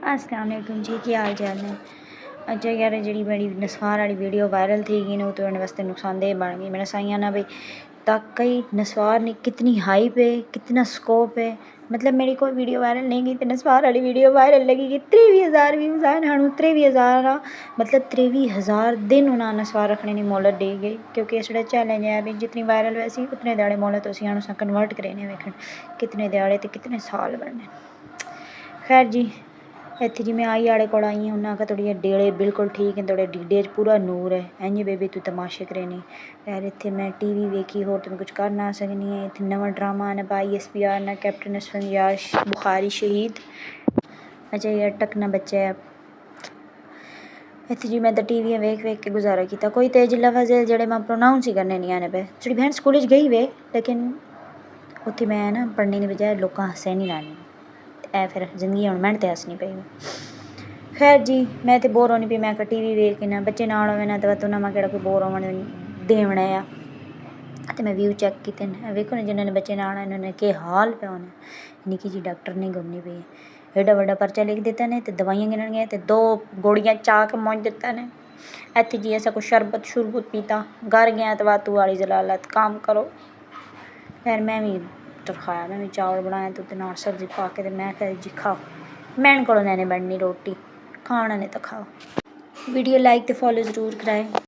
अस्सलाम वालेकुम जी, क्या हाल चाल ने। अच्छा यार जी मेरी नस्वार वाली वीडियो वायरल थी गई ना, तो मेरे वास्ते नुकसानदेह बन गई। मैंने साइया ना भाई ताकई नस्वार ने कितनी हाइप है, कितना स्कोप है। मतलब मेरी कोई वीडियो वायरल नहीं गई तो नस्वार वाली वीडियो वायरल लगी कि 23,000 व्यूज़ आए ना। 23,000 मतलब 23,000 दिन उन्हें नस्वार रखने की मोहलत दी गई, क्योंकि इस चैलेंज है भी जितनी वायरल वैसी उतने दिहाड़े मोहलत उसी उन्हें कन्वर्ट करेने वेखन कितने दिहाड़े तो कितने साल बनने। खैर जी इत्थे जी मैं आई आड़े कोल आई हूँ, उन्हें आखा थोड़ी डेड़े बिल्कुल ठीक है, थोड़े डीडे पूरा नूर है इंज बेबी तू तमाशे करेनी। यार इत्थे मैं टीवी वेखी होर तो मैं कुछ कर ना सकनी है। इत्थे नवा ड्रामा आना पा ISPR ना कैप्टन असफंजाज बुखारी शहीद। अच्छा यार टकना बच्चा है। इत्थे जी मैं तो टीवी वेख वेख के गुजारा किया। कोई तेज लफ्ज़ है जेह्ड़े मैं प्रोनाउंस ही करने नहीं आने पे। साढ़ी बहन स्कूल गई वे लेकिन उत्थे मैं ना पढ़ने की बजाय लोगों हस्से नहीं लानी, ऐ फिर जिंदगी हूँ मैंने तो हसनी पई। खैर जी मैं तो बोर होनी पई, मैं टीवी वेख के ना बच्चे नाल होवे ना तो उन्हें मैं कोई बोर होवन देवना आ। तो मैं व्यू चैक किए वेखो ना जिन्होंने बच्चे नाल आए उन्होंने के हाल पे होने। निकी जी डॉक्टर नहीं घूमनी पई, एडा बड़ा पर्चा लिख देता ने तो दवाइयां गिनन गए तो 2 गोलियां चा के मुंज दिता ने। इत्थे जी ऐसा कुछ शरबत शुरबत पीता घर गया तो वातू वाली जलालत काम करो। फिर मैं भी खाया, मैं भी चावल बनाया तो नाल सब्जी पा के मैं कहा जी खाओ, मैंने को लैने बननी रोटी खाना ने तो खाओ। वीडियो लाइक तो फॉलो ज़रूर कराए।